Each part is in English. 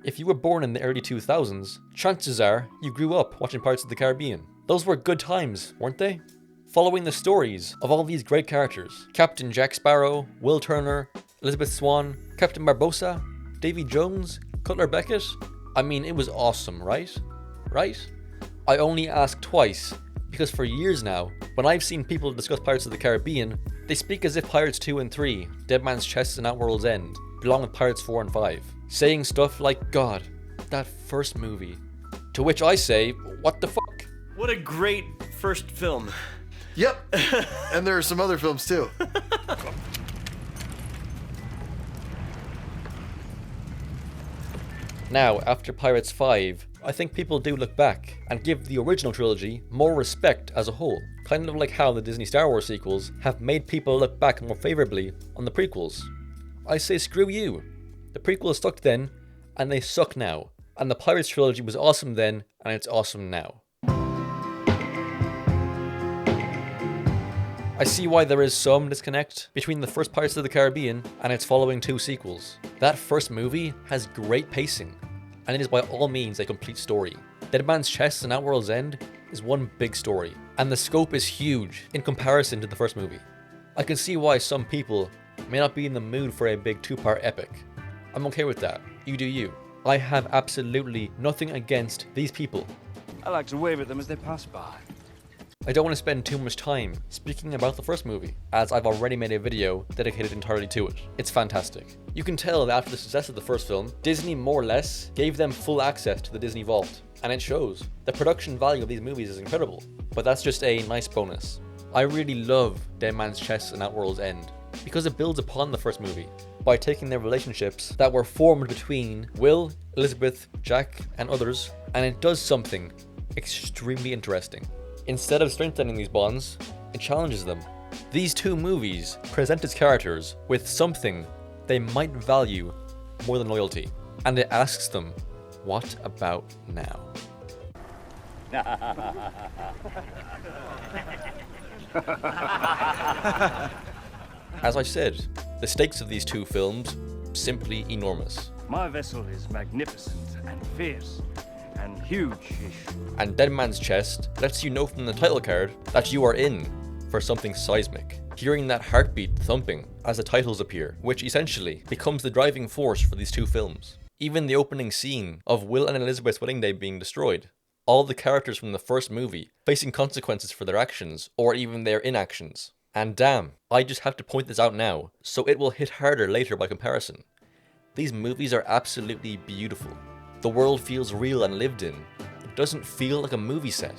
If you were born in the early 2000s, chances are you grew up watching Pirates of the Caribbean. Those were good times, weren't they? Following the stories of all these great characters, Captain Jack Sparrow, Will Turner, Elizabeth Swann, Captain Barbossa, Davy Jones, Cutler Beckett. I mean, it was awesome, right? Right? I only ask twice, because for years now, when I've seen people discuss Pirates of the Caribbean, they speak as if Pirates 2 and 3, Dead Man's Chest and At World's End, belong with Pirates 4 and 5, saying stuff like, God, that first movie. To which I say, what the fuck? What a great first film. Yep, and there are some other films too. Now, after Pirates 5, I think people do look back and give the original trilogy more respect as a whole. Kind of like how the Disney Star Wars sequels have made people look back more favourably on the prequels. I say screw you. The prequels sucked then, and they suck now. And the Pirates Trilogy was awesome then, and it's awesome now. I see why there is some disconnect between the first Pirates of the Caribbean and its following two sequels. That first movie has great pacing, and it is by all means a complete story. Dead Man's Chest and At World's End is one big story, and the scope is huge in comparison to the first movie. I can see why some people may not be in the mood for a big two-part epic. I'm okay with that. You do you. I have absolutely nothing against these people. I like to wave at them as they pass by. I don't want to spend too much time speaking about the first movie, as I've already made a video dedicated entirely to it. It's fantastic. You can tell that after the success of the first film, Disney more or less gave them full access to the Disney Vault, and it shows. The production value of these movies is incredible, but that's just a nice bonus. I really love Dead Man's Chest and At World's End, because it builds upon the first movie by taking their relationships that were formed between Will, Elizabeth, Jack, and others, and it does something extremely interesting. Instead of strengthening these bonds, it challenges them. These two movies present its characters with something they might value more than loyalty, and it asks them, what about now? As I said, the stakes of these two films simply enormous. My vessel is magnificent and fierce and huge-ish. And Dead Man's Chest lets you know from the title card that you are in for something seismic. Hearing that heartbeat thumping as the titles appear, which essentially becomes the driving force for these two films. Even the opening scene of Will and Elizabeth's wedding day being destroyed. All the characters from the first movie facing consequences for their actions or even their inactions. And damn, I just have to point this out now, so it will hit harder later by comparison. These movies are absolutely beautiful. The world feels real and lived in. It doesn't feel like a movie set.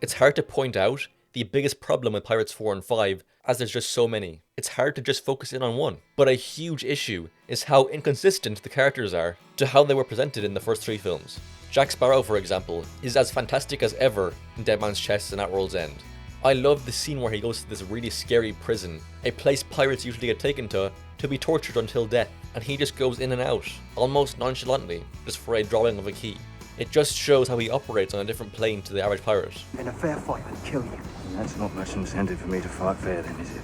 It's hard to point out the biggest problem with Pirates 4 and 5, as there's just so many. It's hard to just focus in on one. But a huge issue is how inconsistent the characters are to how they were presented in the first three films. Jack Sparrow, for example, is as fantastic as ever in Dead Man's Chest and At World's End. I love the scene where he goes to this really scary prison, a place pirates usually get taken to be tortured until death, and he just goes in and out, almost nonchalantly, just for a drawing of a key. It just shows how he operates on a different plane to the average pirate. In a fair fight, I'd kill you. That's not much incentive for me to fight fair then, is it?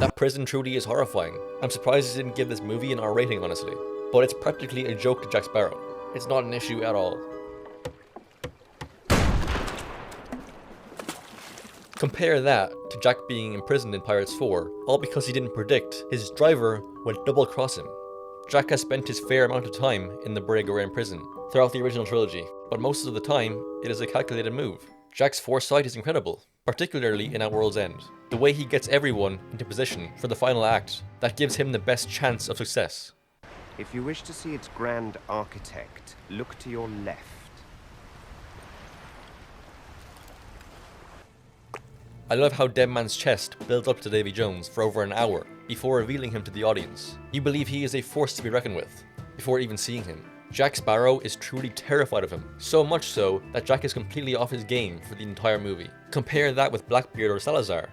That prison truly is horrifying. I'm surprised they didn't give this movie an R rating, honestly. But it's practically a joke to Jack Sparrow. It's not an issue at all. Compare that to Jack being imprisoned in Pirates 4, all because he didn't predict his driver would double-cross him. Jack has spent his fair amount of time in the brig or in prison throughout the original trilogy, but most of the time, it is a calculated move. Jack's foresight is incredible, particularly in At World's End. The way he gets everyone into position for the final act, that gives him the best chance of success. If you wish to see its grand architect, look to your left. I love how Dead Man's Chest builds up to Davy Jones for over an hour before revealing him to the audience. You believe he is a force to be reckoned with before even seeing him. Jack Sparrow is truly terrified of him, so much so that Jack is completely off his game for the entire movie. Compare that with Blackbeard or Salazar.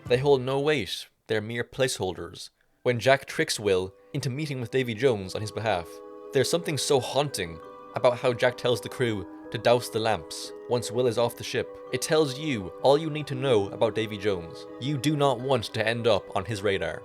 They hold no weight, they're mere placeholders. When Jack tricks Will into meeting with Davy Jones on his behalf, there's something so haunting about how Jack tells the crew to douse the lamps once Will is off the ship. It tells you all you need to know about Davy Jones. You do not want to end up on his radar.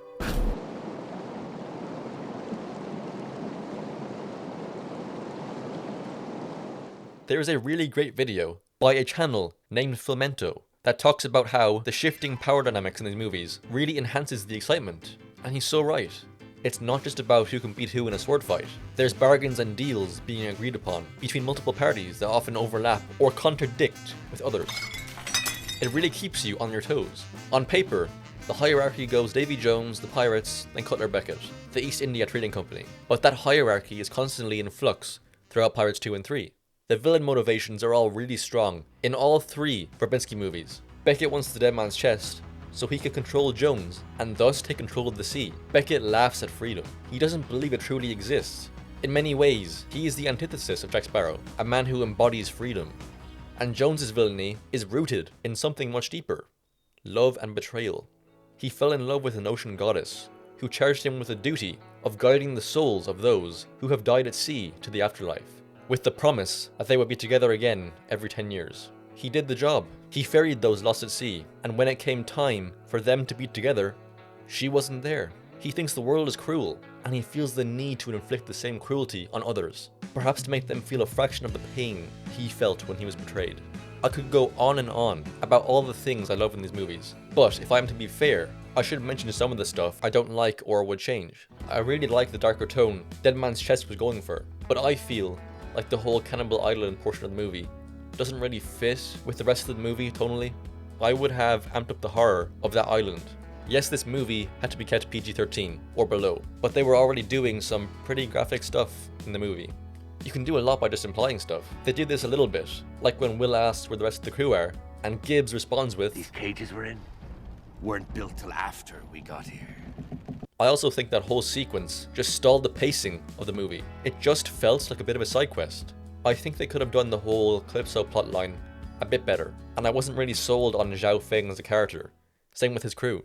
There is a really great video by a channel named Filmento that talks about how the shifting power dynamics in these movies really enhances the excitement. And he's so right. It's not just about who can beat who in a sword fight. There's bargains and deals being agreed upon between multiple parties that often overlap or contradict with others. It really keeps you on your toes. On paper, the hierarchy goes Davy Jones, the Pirates, then Cutler Beckett, the East India Trading Company. But that hierarchy is constantly in flux throughout Pirates 2 and 3. The villain motivations are all really strong in all 3 Verbinski movies. Beckett wants the dead man's chest so he can control Jones and thus take control of the sea. Beckett laughs at freedom. He doesn't believe it truly exists. In many ways, he is the antithesis of Jack Sparrow, a man who embodies freedom. And Jones's villainy is rooted in something much deeper: love and betrayal. He fell in love with an ocean goddess who charged him with the duty of guiding the souls of those who have died at sea to the afterlife, with the promise that they would be together again every 10 years. He did the job. He ferried those lost at sea, and when it came time for them to be together, she wasn't there. He thinks the world is cruel, and he feels the need to inflict the same cruelty on others, perhaps to make them feel a fraction of the pain he felt when he was betrayed. I could go on and on about all the things I love in these movies, but if I'm to be fair, I should mention some of the stuff I don't like or would change. I really like the darker tone Dead Man's Chest was going for, but I feel like the whole Cannibal Island portion of the movie doesn't really fit with the rest of the movie tonally. I would have amped up the horror of that island. Yes, this movie had to be kept PG-13 or below, but they were already doing some pretty graphic stuff in the movie. You can do a lot by just implying stuff. They do this a little bit, like when Will asks where the rest of the crew are, and Gibbs responds with, "These cages we're in weren't built till after we got here." I also think that whole sequence just stalled the pacing of the movie. It just felt like a bit of a side quest. I think they could have done the whole Calypso plotline a bit better, and I wasn't really sold on Zhao Feng as a character. Same with his crew.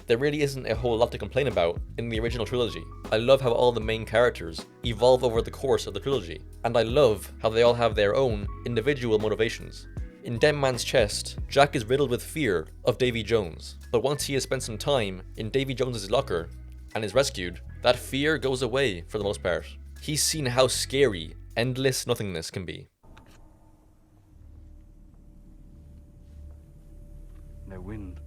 There really isn't a whole lot to complain about in the original trilogy. I love how all the main characters evolve over the course of the trilogy, and I love how they all have their own individual motivations. In Dead Man's Chest, Jack is riddled with fear of Davy Jones, but once he has spent some time in Davy Jones's locker and is rescued, that fear goes away for the most part. He's seen how scary endless nothingness can be. No wind.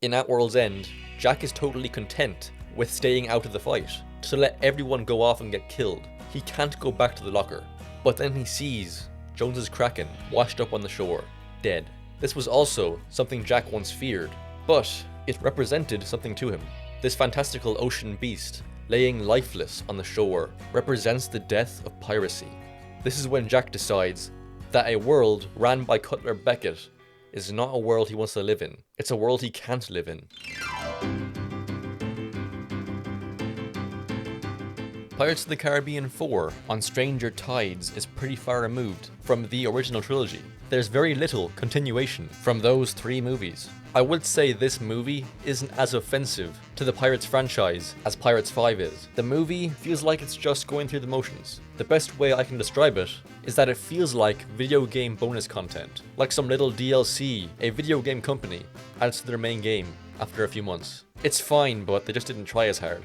In At World's End, Jack is totally content with staying out of the fight, to let everyone go off and get killed. He can't go back to the locker, but then he sees Jones's Kraken washed up on the shore, dead. This was also something Jack once feared, but it represented something to him. This fantastical ocean beast laying lifeless on the shore represents the death of piracy. This is when Jack decides that a world ran by Cutler Beckett is not a world he wants to live in. It's a world he can't live in. Pirates of the Caribbean 4 on Stranger Tides is pretty far removed from the original trilogy. There's very little continuation from those 3 movies. I would say this movie isn't as offensive to the Pirates franchise as Pirates 5 is. The movie feels like it's just going through the motions. The best way I can describe it is that it feels like video game bonus content, like some little DLC a video game company adds to their main game after a few months. It's fine, but they just didn't try as hard.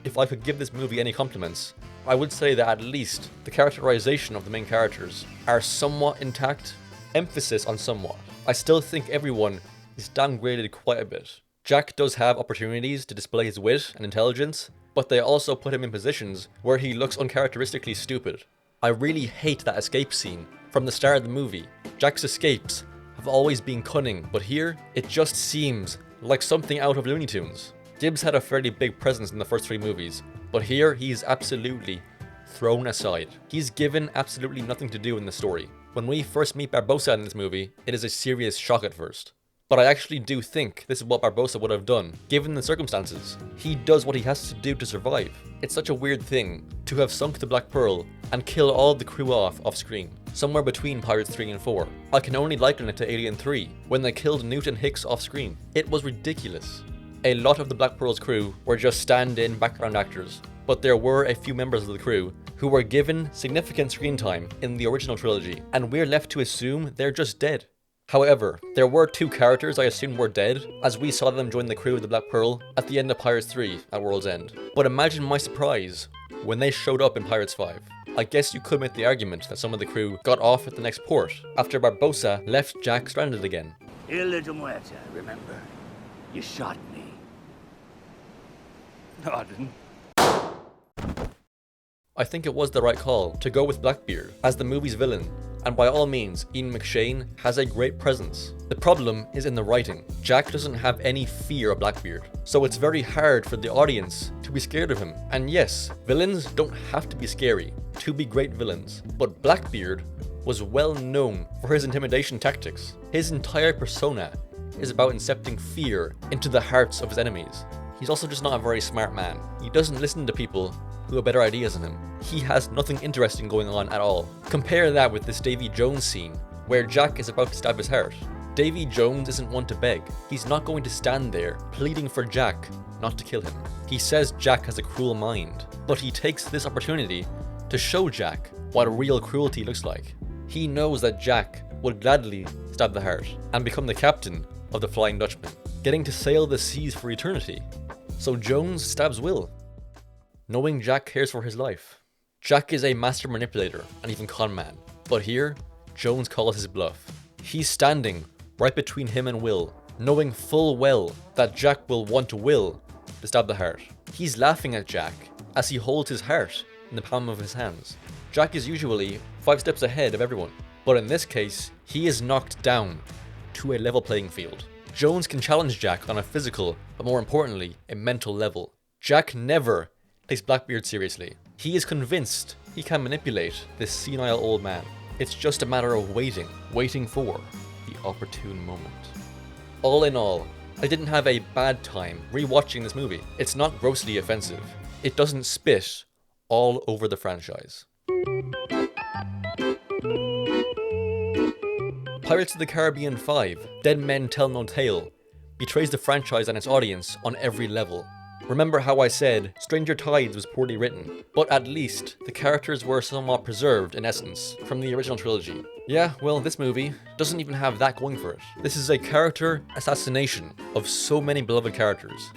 If I could give this movie any compliments, I would say that at least the characterization of the main characters are somewhat intact. Emphasis on somewhat. I still think everyone is downgraded quite a bit. Jack does have opportunities to display his wit and intelligence, but they also put him in positions where he looks uncharacteristically stupid. I really hate that escape scene from the start of the movie. Jack's escapes have always been cunning, but here, it just seems like something out of Looney Tunes. Gibbs had a fairly big presence in the first 3 movies, but here he's absolutely thrown aside. He's given absolutely nothing to do in the story. When we first meet Barbossa in this movie, it is a serious shock at first. But I actually do think this is what Barbossa would have done, given the circumstances. He does what he has to do to survive. It's such a weird thing to have sunk the Black Pearl and kill all the crew off screen, somewhere between Pirates 3 and 4. I can only liken it to Alien 3, when they killed Newt and Hicks off screen. It was ridiculous. A lot of the Black Pearl's crew were just stand-in background actors, but there were a few members of the crew who were given significant screen time in the original trilogy, and we're left to assume they're just dead. However, there were 2 characters I assumed were dead, as we saw them join the crew of the Black Pearl at the end of Pirates 3 at World's End. But imagine my surprise when they showed up in Pirates 5. I guess you could make the argument that some of the crew got off at the next port after Barbossa left Jack stranded again. Il little muerta, remember? You shot me. No, I didn't. I think it was the right call to go with Blackbeard as the movie's villain, and by all means, Ian McShane has a great presence. The problem is in the writing. Jack doesn't have any fear of Blackbeard, so it's very hard for the audience to be scared of him. And yes, villains don't have to be scary to be great villains, but Blackbeard was well known for his intimidation tactics. His entire persona is about incepting fear into the hearts of his enemies. He's also just not a very smart man. He doesn't listen to people who have better ideas than him. He has nothing interesting going on at all. Compare that with this Davy Jones scene, where Jack is about to stab his heart. Davy Jones isn't one to beg. He's not going to stand there pleading for Jack not to kill him. He says Jack has a cruel mind, but he takes this opportunity to show Jack what real cruelty looks like. He knows that Jack would gladly stab the heart and become the captain of the Flying Dutchman, getting to sail the seas for eternity. So Jones stabs Will, knowing Jack cares for his life. Jack is a master manipulator and even con man, but here, Jones calls his bluff. He's standing right between him and Will, knowing full well that Jack will want Will to stab the heart. He's laughing at Jack as he holds his heart in the palm of his hands. Jack is usually 5 steps ahead of everyone, but in this case, he is knocked down to a level playing field. Jones can challenge Jack on a physical, but more importantly, a mental level. Jack never takes Blackbeard seriously. He is convinced he can manipulate this senile old man. It's just a matter of waiting for the opportune moment. All in all, I didn't have a bad time rewatching this movie. It's not grossly offensive. It doesn't spit all over the franchise. Pirates of the Caribbean 5, Dead Men Tell No Tale, betrays the franchise and its audience on every level. Remember how I said Stranger Tides was poorly written, but at least the characters were somewhat preserved in essence from the original trilogy. Yeah, well, this movie doesn't even have that going for it. This is a character assassination of so many beloved characters.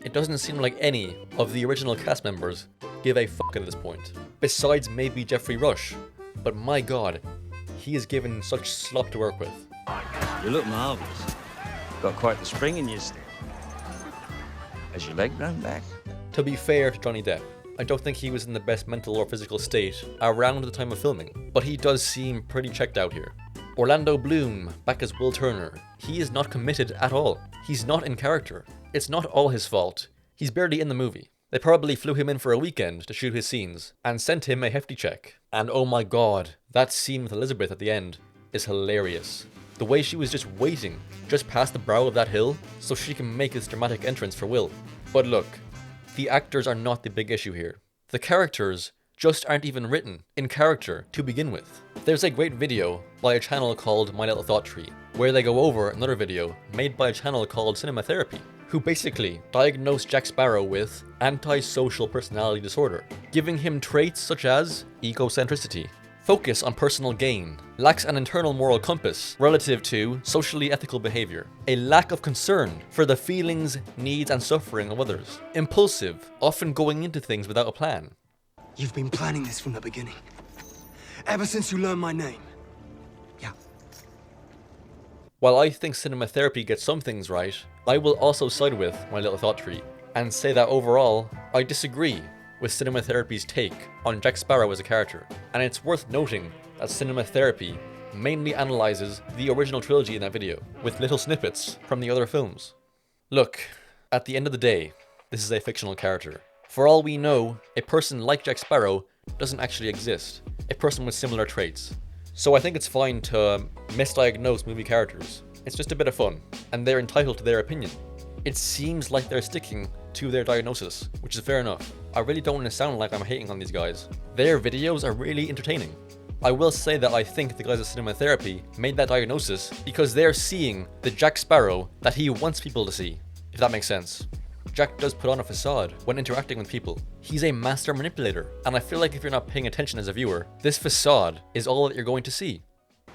It doesn't seem like any of the original cast members give a fuck at this point. Besides maybe Jeffrey Rush, but my god, he is given such slop to work with. You look marvellous. Got quite the spring in your step. Has your leg grown back? To be fair to Johnny Depp, I don't think he was in the best mental or physical state around the time of filming, but he does seem pretty checked out here. Orlando Bloom, back as Will Turner, he is not committed at all. He's not in character. It's not all his fault. He's barely in the movie. They probably flew him in for a weekend to shoot his scenes and sent him a hefty check. And oh my god, that scene with Elizabeth at the end is hilarious. The way she was just waiting just past the brow of that hill so she can make this dramatic entrance for Will. But look, the actors are not the big issue here. The characters just aren't even written in character to begin with. There's a great video by a channel called My Little Thought Tree, where they go over another video made by a channel called Cinema Therapy, who basically diagnosed Jack Sparrow with antisocial personality disorder, giving him traits such as egocentricity, focus on personal gain, lacks an internal moral compass relative to socially ethical behavior, a lack of concern for the feelings, needs, and suffering of others, impulsive, often going into things without a plan. You've been planning this from the beginning. Ever since you learned my name. Yeah. While I think Cinema Therapy gets some things right, I will also side with My Little Thought Tree and say that overall, I disagree with Cinema Therapy's take on Jack Sparrow as a character. And it's worth noting that Cinema Therapy mainly analyzes the original trilogy in that video, with little snippets from the other films. Look, at the end of the day, this is a fictional character. For all we know, a person like Jack Sparrow doesn't actually exist, a person with similar traits. So I think it's fine to misdiagnose movie characters. It's just a bit of fun, and they're entitled to their opinion. It seems like they're sticking to their diagnosis, which is fair enough. I really don't want to sound like I'm hating on these guys. Their videos are really entertaining. I will say that I think the guys at Cinema Therapy made that diagnosis because they're seeing the Jack Sparrow that he wants people to see, if that makes sense. Jack does put on a facade when interacting with people. He's a master manipulator, and I feel like if you're not paying attention as a viewer, this facade is all that you're going to see.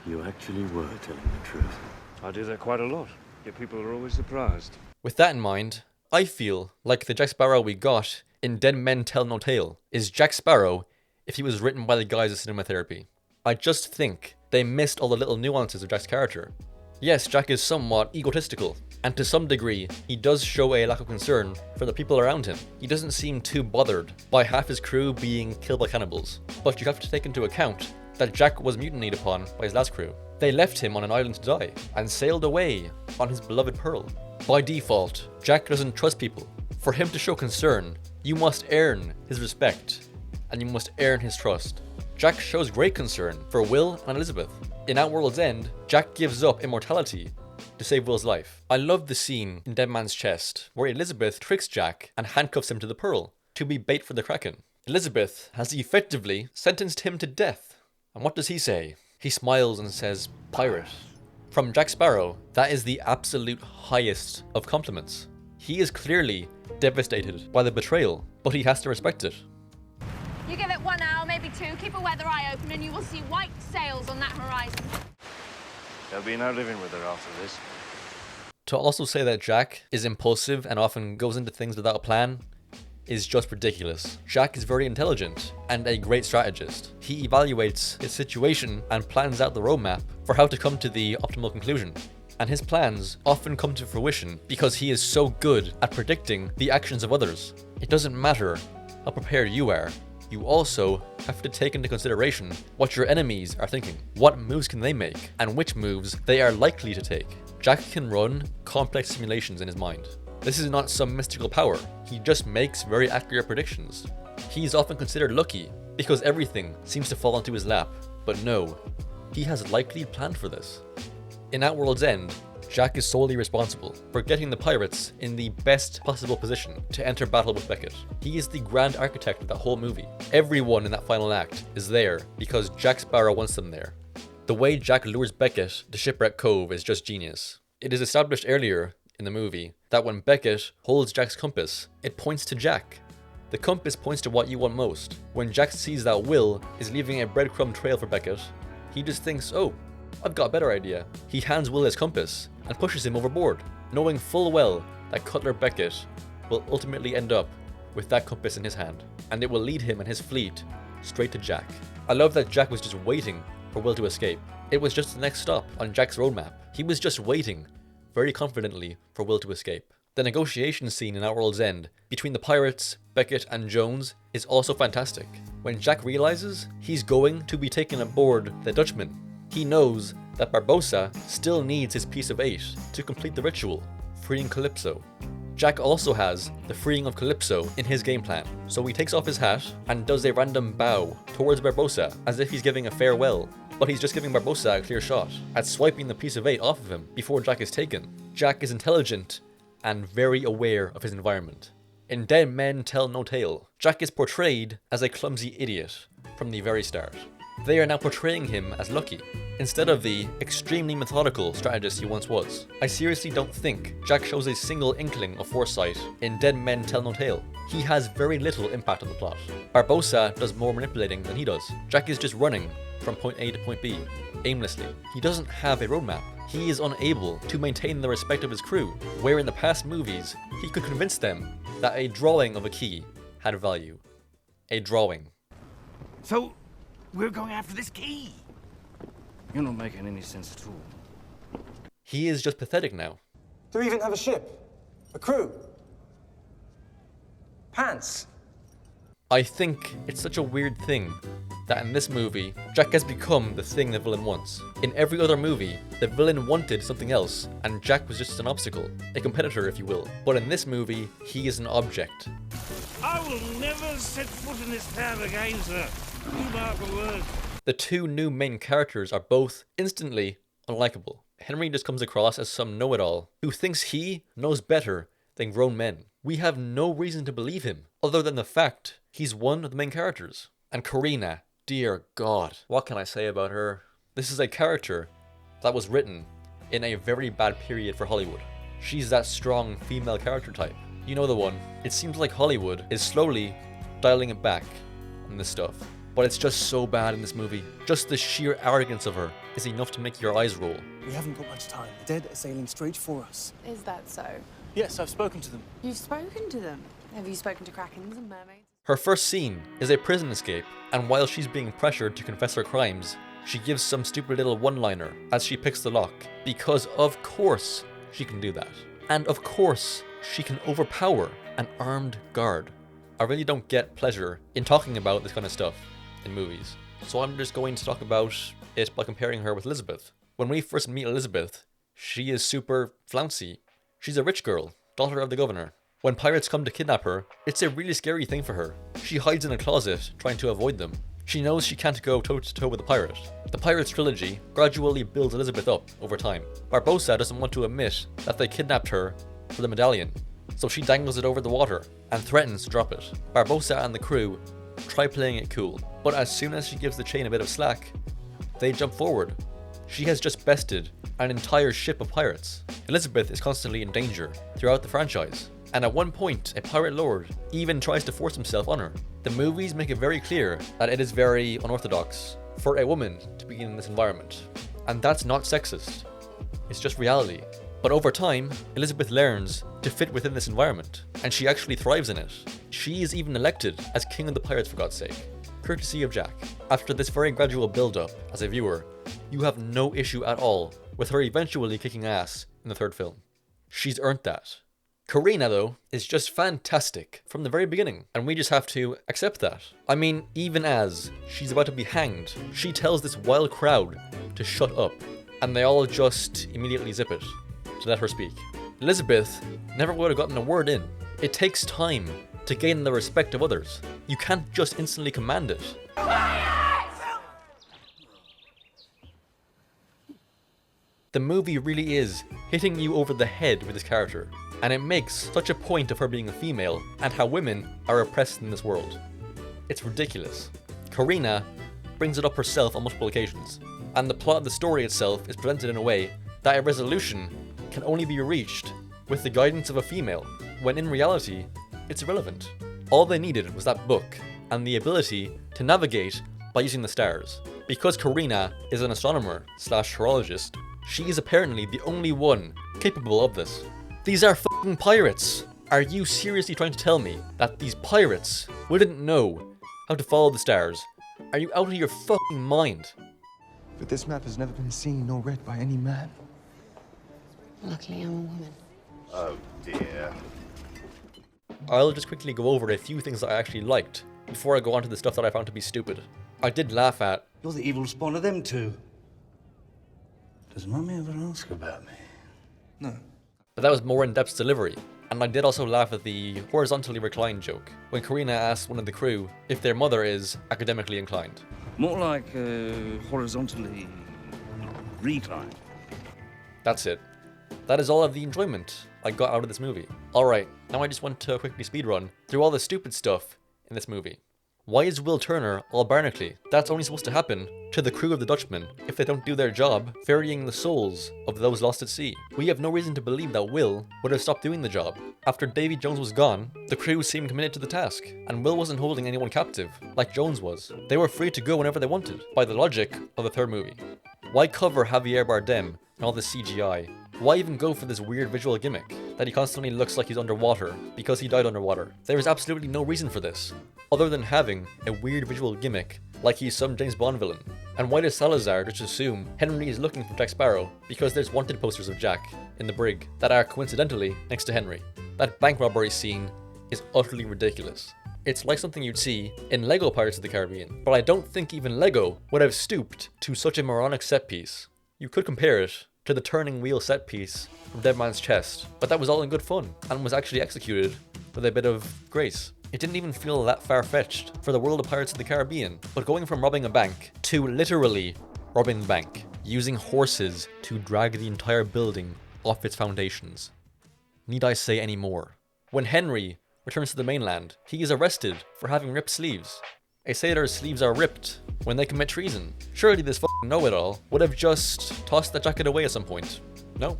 You actually were telling the truth. I do that quite a lot, yet people are always surprised. With that in mind, I feel like the Jack Sparrow we got in Dead Men Tell No Tale is Jack Sparrow if he was written by the guys of cinema therapy. I just think they missed all the little nuances of Jack's character. Yes, Jack is somewhat egotistical, and to some degree, he does show a lack of concern for the people around him. He doesn't seem too bothered by half his crew being killed by cannibals. But you have to take into account that Jack was mutinied upon by his last crew. They left him on an island to die, and sailed away on his beloved Pearl. By default, Jack doesn't trust people. For him to show concern, you must earn his respect, and you must earn his trust. Jack shows great concern for Will and Elizabeth. In Outworld's End, Jack gives up immortality to save Will's life. I love the scene in Dead Man's Chest where Elizabeth tricks Jack and handcuffs him to the Pearl to be bait for the Kraken. Elizabeth has effectively sentenced him to death. And what does he say? He smiles and says, "Pirate." From Jack Sparrow, that is the absolute highest of compliments. He is clearly devastated by the betrayal, but he has to respect it. You give it 1 hour, maybe 2, keep a weather eye open and you will see white sails on that horizon. There'll be no living with her after this. To also say that Jack is impulsive and often goes into things without a plan is just ridiculous. Jack is very intelligent and a great strategist. He evaluates his situation and plans out the roadmap for how to come to the optimal conclusion. And his plans often come to fruition because he is so good at predicting the actions of others. It doesn't matter how prepared you are. You also have to take into consideration what your enemies are thinking, what moves can they make, and which moves they are likely to take. Jack can run complex simulations in his mind. This is not some mystical power, he just makes very accurate predictions. He is often considered lucky because everything seems to fall into his lap, but no, he has likely planned for this. In Outworld's End, Jack is solely responsible for getting the pirates in the best possible position to enter battle with Beckett. He is the grand architect of that whole movie. Everyone in that final act is there because Jack Sparrow wants them there. The way Jack lures Beckett to Shipwreck Cove is just genius. It is established earlier in the movie that when Beckett holds Jack's compass, it points to Jack. The compass points to what you want most. When Jack sees that Will is leaving a breadcrumb trail for Beckett, he just thinks, oh, I've got a better idea. He hands Will his compass and pushes him overboard, knowing full well that Cutler Beckett will ultimately end up with that compass in his hand, and it will lead him and his fleet straight to Jack. I love that Jack was just waiting for Will to escape. It was just the next stop on Jack's roadmap. He was just waiting very confidently for Will to escape. The negotiation scene in Outworld's End between the pirates, Beckett and Jones is also fantastic. When Jack realizes he's going to be taken aboard the Dutchman, he knows that Barbossa still needs his piece of 8 to complete the ritual, freeing Calypso. Jack also has the freeing of Calypso in his game plan, so he takes off his hat and does a random bow towards Barbossa as if he's giving a farewell, but he's just giving Barbossa a clear shot at swiping the piece of 8 off of him before Jack is taken. Jack is intelligent and very aware of his environment. In Dead Men Tell No Tale, Jack is portrayed as a clumsy idiot from the very start. They are now portraying him as lucky, instead of the extremely methodical strategist he once was. I seriously don't think Jack shows a single inkling of foresight in Dead Men Tell No Tale. He has very little impact on the plot. Barbossa does more manipulating than he does. Jack is just running from point A to point B, aimlessly. He doesn't have a roadmap. He is unable to maintain the respect of his crew, where in the past movies, he could convince them that a drawing of a key had value. A drawing. So, we're going after this key. You're not making any sense at all. He is just pathetic now. Do we even have a ship? A crew? Pants? I think it's such a weird thing that in this movie, Jack has become the thing the villain wants. In every other movie, the villain wanted something else, and Jack was just an obstacle, a competitor if you will. But in this movie, he is an object. I will never set foot in this town again, sir. You mark a word. The two new main characters are both instantly unlikable. Henry just comes across as some know-it-all who thinks he knows better than grown men. We have no reason to believe him, other than the fact he's one of the main characters. And Karina, dear God, what can I say about her? This is a character that was written in a very bad period for Hollywood. She's that strong female character type. You know the one. It seems like Hollywood is slowly dialing it back on this stuff. But it's just so bad in this movie. Just the sheer arrogance of her is enough to make your eyes roll. We haven't got much time. The dead are sailing straight for us. Is that so? Yes, I've spoken to them. You've spoken to them? Have you spoken to krakens and mermaids? Her first scene is a prison escape, and while she's being pressured to confess her crimes, she gives some stupid little one-liner as she picks the lock, because of course she can do that. And of course she can overpower an armed guard. I really don't get pleasure in talking about this kind of stuff in movies, so I'm just going to talk about it by comparing her with Elizabeth. When we first meet Elizabeth, she is super flouncy. She's a rich girl, daughter of the governor. When pirates come to kidnap her, it's a really scary thing for her. She hides in a closet, trying to avoid them. She knows she can't go toe-to-toe with a pirate. The Pirates Trilogy gradually builds Elizabeth up over time. Barbossa doesn't want to admit that they kidnapped her for the medallion, so she dangles it over the water and threatens to drop it. Barbossa and the crew try playing it cool, but as soon as she gives the chain a bit of slack, they jump forward. She has just bested an entire ship of pirates. Elizabeth is constantly in danger throughout the franchise, and at one point, a pirate lord even tries to force himself on her. The movies make it very clear that it is very unorthodox for a woman to be in this environment, and that's not sexist. It's just reality. But over time, Elizabeth learns to fit within this environment, and she actually thrives in it. She is even elected as King of the Pirates, for God's sake, courtesy of Jack. After this very gradual build-up, as a viewer, you have no issue at all with her eventually kicking ass in the third film. She's earned that. Karina, though, is just fantastic from the very beginning, and we just have to accept that. I mean, even as she's about to be hanged, she tells this wild crowd to shut up, and they all just immediately zip it to let her speak. Elizabeth never would have gotten a word in. It takes time to gain the respect of others. You can't just instantly command it. The movie really is hitting you over the head with this character, and it makes such a point of her being a female and how women are oppressed in this world. It's ridiculous. Karina brings it up herself on multiple occasions, and the plot of the story itself is presented in a way that a resolution can only be reached with the guidance of a female, when in reality, it's irrelevant. All they needed was that book and the ability to navigate by using the stars. Because Karina is an astronomer / horologist, she is apparently the only one capable of this. These are fucking pirates! Are you seriously trying to tell me that these pirates wouldn't know how to follow the stars? Are you out of your fucking mind? But this map has never been seen nor read by any man. Luckily, I'm a woman. Oh dear. I'll just quickly go over a few things that I actually liked before I go on to the stuff that I found to be stupid. I did laugh at... You're the evil spawn of them two. Does Mummy ever ask about me? No. But that was more in-depth delivery. And I did also laugh at the horizontally reclined joke, when Karina asked one of the crew if their mother is academically inclined. More like horizontally reclined. That's it. That is all of the enjoyment I got out of this movie. Alright, now I just want to quickly speedrun through all the stupid stuff in this movie. Why is Will Turner all barnacly? That's only supposed to happen to the crew of the Dutchman if they don't do their job ferrying the souls of those lost at sea. We have no reason to believe that Will would have stopped doing the job. After Davy Jones was gone, the crew seemed committed to the task, and Will wasn't holding anyone captive, like Jones was. They were free to go whenever they wanted, by the logic of the third movie. Why cover Javier Bardem and all this CGI? Why even go for this weird visual gimmick that he constantly looks like he's underwater because he died underwater? There is absolutely no reason for this, other than having a weird visual gimmick like he's some James Bond villain. And why does Salazar just assume Henry is looking for Jack Sparrow because there's wanted posters of Jack in the brig that are coincidentally next to Henry? That bank robbery scene is utterly ridiculous. It's like something you'd see in Lego Pirates of the Caribbean, but I don't think even Lego would have stooped to such a moronic set piece. You could compare it to the turning wheel set piece from Dead Man's Chest, but that was all in good fun and was actually executed with a bit of grace. It didn't even feel that far-fetched for the world of Pirates of the Caribbean, but going from robbing a bank to literally robbing the bank, using horses to drag the entire building off its foundations. Need I say any more? When Henry returns to the mainland, he is arrested for having ripped sleeves. A sailor's sleeves are ripped when they commit treason. Surely this fucking know-it-all would have just tossed that jacket away at some point. No.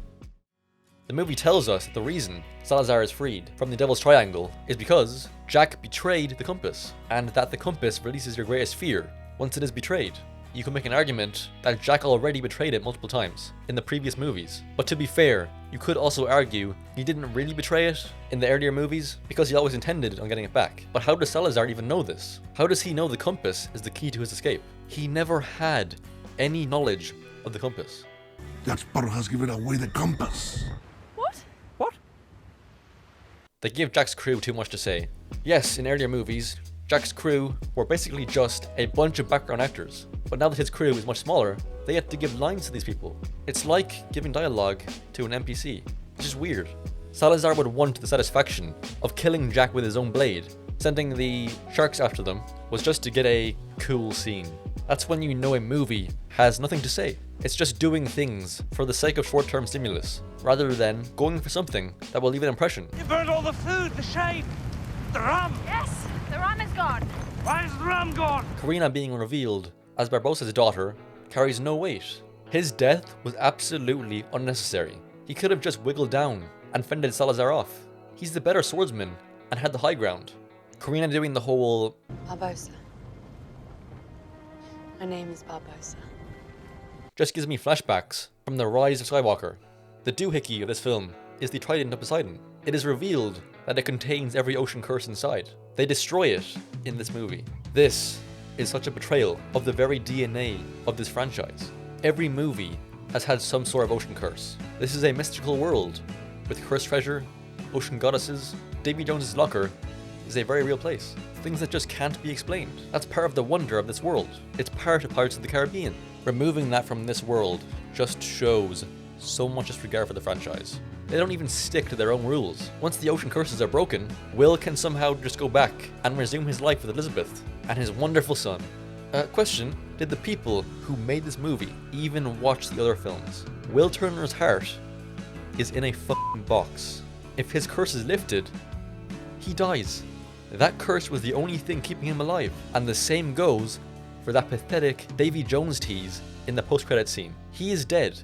The movie tells us that the reason Salazar is freed from the Devil's Triangle is because Jack betrayed the compass, and that the compass releases your greatest fear once it is betrayed. you can make an argument that Jack already betrayed it multiple times in the previous movies. But to be fair, you could also argue he didn't really betray it in the earlier movies because he always intended on getting it back. But how does Salazar even know this? How does he know the compass is the key to his escape? He never had any knowledge of the compass. Jack Sparrow has given away the compass. What? They give Jack's crew too much to say. Yes, in earlier movies, Jack's crew were basically just a bunch of background actors. But now that his crew is much smaller, they have to give lines to these people. It's like giving dialogue to an NPC, which is weird. Salazar would want the satisfaction of killing Jack with his own blade. Sending the sharks after them was just to get a cool scene. That's when you know a movie has nothing to say. It's just doing things for the sake of short-term stimulus, rather than going for something that will leave an impression. You burned all the food, the shade, the rum. Yes, the rum is gone. Why is the rum gone? Karina being revealed as Barbossa's daughter carries no weight. His death was absolutely unnecessary. He could have just wiggled down and fended Salazar off. He's the better swordsman and had the high ground. Karina doing the whole Barbossa. My name is Barbossa. just gives me flashbacks from the Rise of Skywalker. The doohickey of this film is the Trident of Poseidon. It is revealed that it contains every ocean curse inside. They destroy it in this movie. This is such a betrayal of the very DNA of this franchise. Every movie has had some sort of ocean curse. This is a mystical world with cursed treasure, ocean goddesses. Davy Jones's locker is a very real place. Things that just can't be explained. That's part of the wonder of this world. It's part of Pirates of the Caribbean. Removing that from this world just shows so much disregard for the franchise. They don't even stick to their own rules. Once the ocean curses are broken, Will can somehow just go back and resume his life with Elizabeth and his wonderful son. Question, did the people who made this movie even watch the other films? Will Turner's heart is in a fucking box. If his curse is lifted, he dies. That curse was the only thing keeping him alive. And the same goes for that pathetic Davy Jones tease in the post-credit scene. He is dead,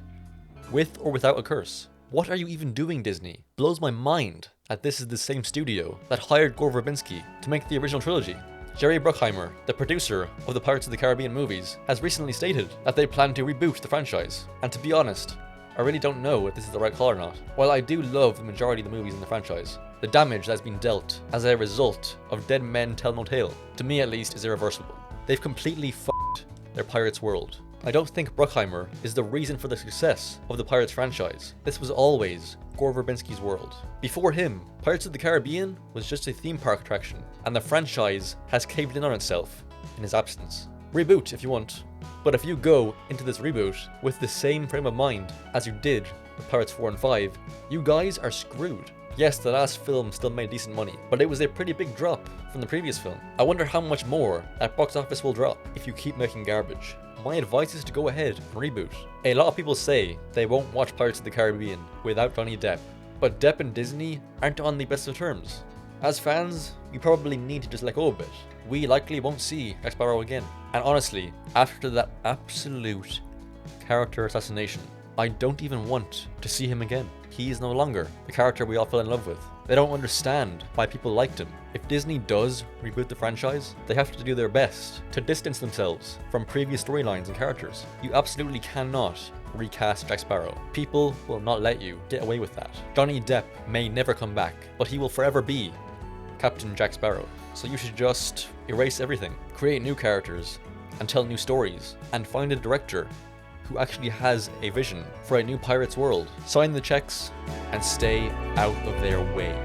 with or without a curse. What are you even doing, Disney? Blows my mind that this is the same studio that hired Gore Verbinski to make the original trilogy. Jerry Bruckheimer, the producer of the Pirates of the Caribbean movies, has recently stated that they plan to reboot the franchise. And to be honest, I really don't know if this is the right call or not. While I do love the majority of the movies in the franchise, the damage that has been dealt as a result of Dead Men Tell No Tale, to me at least, is irreversible. They've completely f***ed their Pirates world. I don't think Bruckheimer is the reason for the success of the Pirates franchise. This was always Gore Verbinski's world. Before him, Pirates of the Caribbean was just a theme park attraction, and the franchise has caved in on itself in his absence. Reboot if you want, but if you go into this reboot with the same frame of mind as you did with Pirates 4 and 5, you guys are screwed. Yes, the last film still made decent money, but it was a pretty big drop from the previous film. I wonder how much more that box office will drop if you keep making garbage. My advice is to go ahead and reboot. A lot of people say they won't watch Pirates of the Caribbean without Johnny Depp, but Depp and Disney aren't on the best of terms. As fans, you probably need to just let go of it. We likely won't see Jack Sparrow again. And honestly, after that absolute character assassination, I don't even want to see him again. He is no longer the character we all fell in love with. They don't understand why people liked him. If Disney does reboot the franchise, they have to do their best to distance themselves from previous storylines and characters. You absolutely cannot recast Jack Sparrow. People will not let you get away with that. Johnny Depp may never come back, but he will forever be Captain Jack Sparrow. So you should just erase everything, create new characters, and tell new stories, and find a director who actually has a vision for a new Pirates world. Sign the checks and stay out of their way.